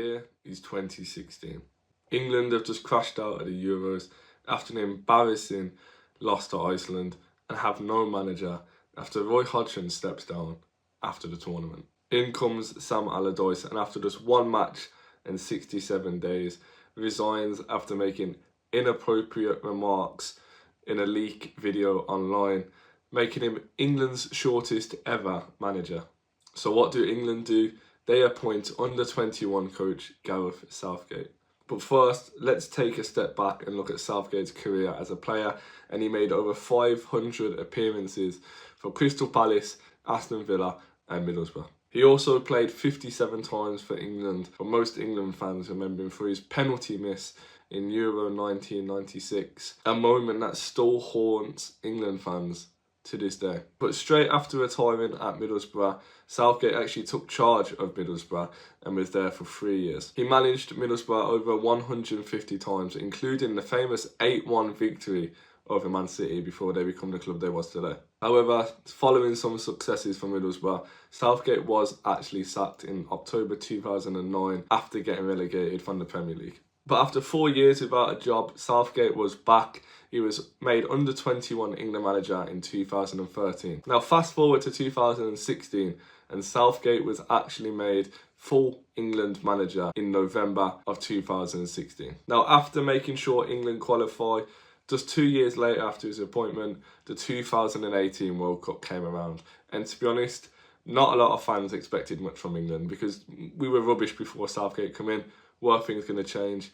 year is 2016. England have just crashed out of the Euros after an embarrassing loss to Iceland and have no manager after Roy Hodgson steps down after the tournament. In comes Sam Allardyce, and after just one match and 67 days, resigns after making inappropriate remarks in a leak video online, making him England's shortest ever manager. So what do England do? They appoint under-21 coach Gareth Southgate. But first, let's take a step back and look at Southgate's career as a player, and he made over 500 appearances for Crystal Palace, Aston Villa and Middlesbrough. He also played 57 times for England, but most England fans remember him for his penalty miss in Euro 1996, a moment that still haunts England fans to this day. But straight after retiring at Middlesbrough, Southgate actually took charge of Middlesbrough and was there for 3 years. He managed Middlesbrough over 150 times, including the famous 8-1 victory over Man City before they become the club they was today. However, following some successes for Middlesbrough, Southgate was actually sacked in October 2009 after getting relegated from the Premier League. But after 4 years without a job, Southgate was back. He was made under-21 England manager in 2013. Now fast forward to 2016 and Southgate was actually made full England manager in November of 2016. Now after making sure England qualify, just 2 years later after his appointment, the 2018 World Cup came around. And to be honest, not a lot of fans expected much from England because we were rubbish before Southgate came in. Were things going to change?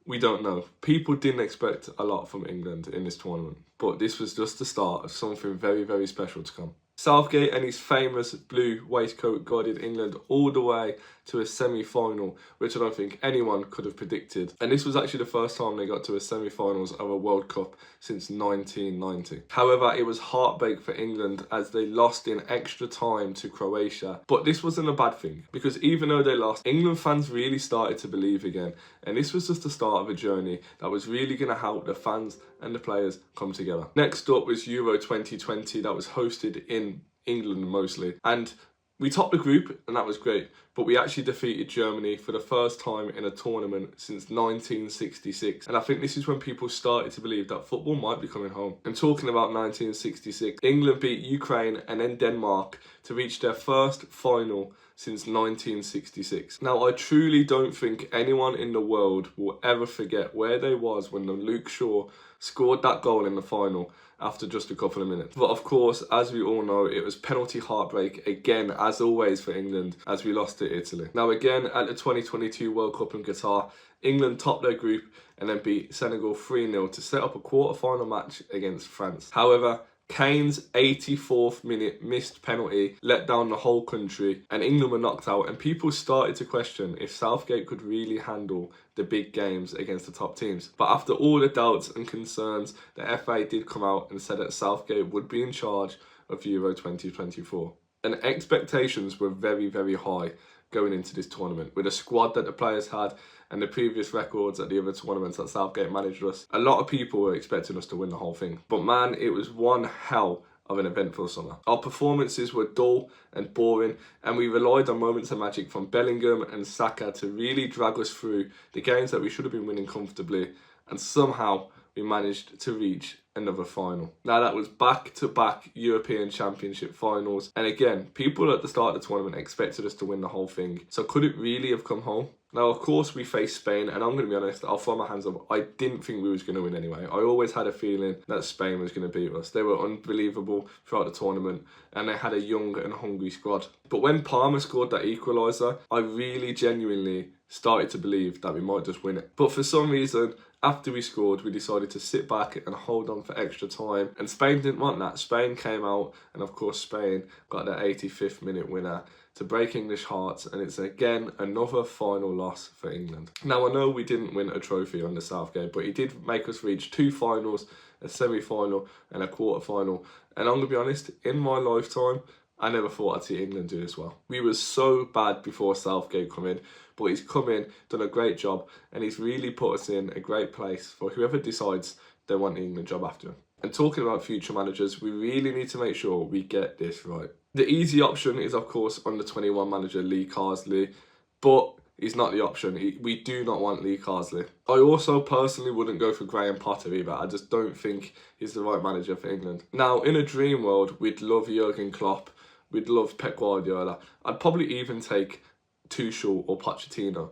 We don't know. People didn't expect a lot from England in this tournament, but this was just the start of something very, very special to come. Southgate and his famous blue waistcoat guided England all the way to a semi-final, which I don't think anyone could have predicted. And this was actually the first time they got to a semi-finals of a World Cup since 1990. However, it was heartbreak for England as they lost in extra time to Croatia. But this wasn't a bad thing, because even though they lost, England fans really started to believe again. And this was just the start of a journey that was really going to help the fans and the players come together. Next up was Euro 2020 that was hosted in England mostly. And we topped the group and that was great, but we actually defeated Germany for the first time in a tournament since 1966. And I think this is when people started to believe that football might be coming home. And talking about 1966, England beat Ukraine and then Denmark to reach their first final since 1966. Now, I truly don't think anyone in the world will ever forget where they was when Luke Shaw scored that goal in the final after just a couple of minutes. But of course, as we all know, it was penalty heartbreak again, as always for England, as we lost to Italy. Now again, at the 2022 World Cup in Qatar, England topped their group and then beat Senegal 3-0 to set up a quarter-final match against France. However, Kane's 84th minute missed penalty let down the whole country and England were knocked out, and people started to question if Southgate could really handle the big games against the top teams. But after all the doubts and concerns, the FA did come out and said that Southgate would be in charge of Euro 2024. And expectations were very, very high going into this tournament. With the squad that the players had and the previous records at the other tournaments that Southgate managed us, a lot of people were expecting us to win the whole thing. But man, it was one hell of an eventful summer. Our performances were dull and boring, and we relied on moments of magic from Bellingham and Saka to really drag us through the games that we should have been winning comfortably, and somehow we managed to reach another final. Now that was back-to-back European Championship finals, and again, people at the start of the tournament expected us to win the whole thing. So could it really have come home? Now, of course, we faced Spain, and I'm going to be honest, I'll throw my hands up. I didn't think we was going to win anyway. I always had a feeling that Spain was going to beat us. They were unbelievable throughout the tournament, and they had a young and hungry squad. But when Palmer scored that equaliser, I really genuinely started to believe that we might just win it. But for some reason, after we scored, we decided to sit back and hold on for extra time. And Spain didn't want that. Spain came out, and of course Spain got their 85th minute winner to break English hearts, and it's again another final loss for England. Now, I know we didn't win a trophy under Southgate, but he did make us reach 2 finals, a semi-final and a quarter-final. And I'm going to be honest, in my lifetime, I never thought I'd see England do this well. We were so bad before Southgate come in, but he's come in, done a great job, and he's really put us in a great place for whoever decides they want the England job after him. And talking about future managers, we really need to make sure we get this right. The easy option is, of course, under-21 manager Lee Carsley, but He's not the option. We do not want Lee Carsley. I also personally wouldn't go for Graham Potter either. I just don't think he's the right manager for England. Now, in a dream world, we'd love Jurgen Klopp. We'd love Pep Guardiola. I'd probably even take Tuchel or Pochettino.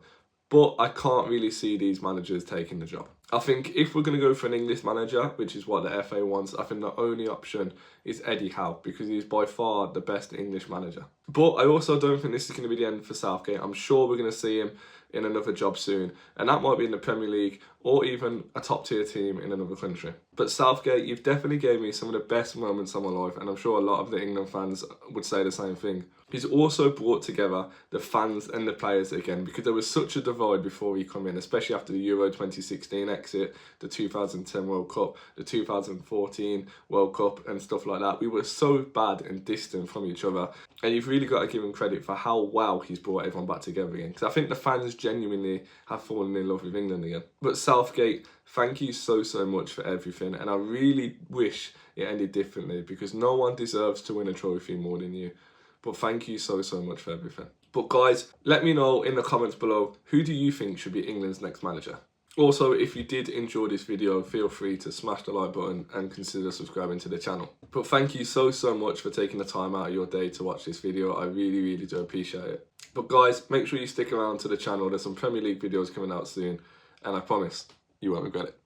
But I can't really see these managers taking the job. I think if we're going to go for an English manager, which is what the FA wants, I think the only option is Eddie Howe, because he's by far the best English manager. But I also don't think this is going to be the end for Southgate. I'm sure we're going to see him in another job soon, and that might be in the Premier League or even a top tier team in another country. But Southgate, you've definitely gave me some of the best moments of my life, and I'm sure a lot of the England fans would say the same thing. He's also brought together the fans and the players again, because there was such a divide before he came in, especially after the Euro 2016 exit, the 2010 World Cup, the 2014 World Cup and stuff like that. We were so bad and distant from each other, and you've really got to give him credit for how well he's brought everyone back together again, because I think the fans genuinely have fallen in love with England again. But Southgate, thank you so much for everything, and I really wish it ended differently, because no one deserves to win a trophy more than you. But thank you so much for everything. But guys, let me know in the comments below, who do you think should be England's next manager? Also, if you did enjoy this video, feel free to smash the like button and consider subscribing to the channel. But thank you so much for taking the time out of your day to watch this video. I really do appreciate it. But guys, make sure you stick around to the channel. There's some Premier League videos coming out soon, and I promise you won't regret it.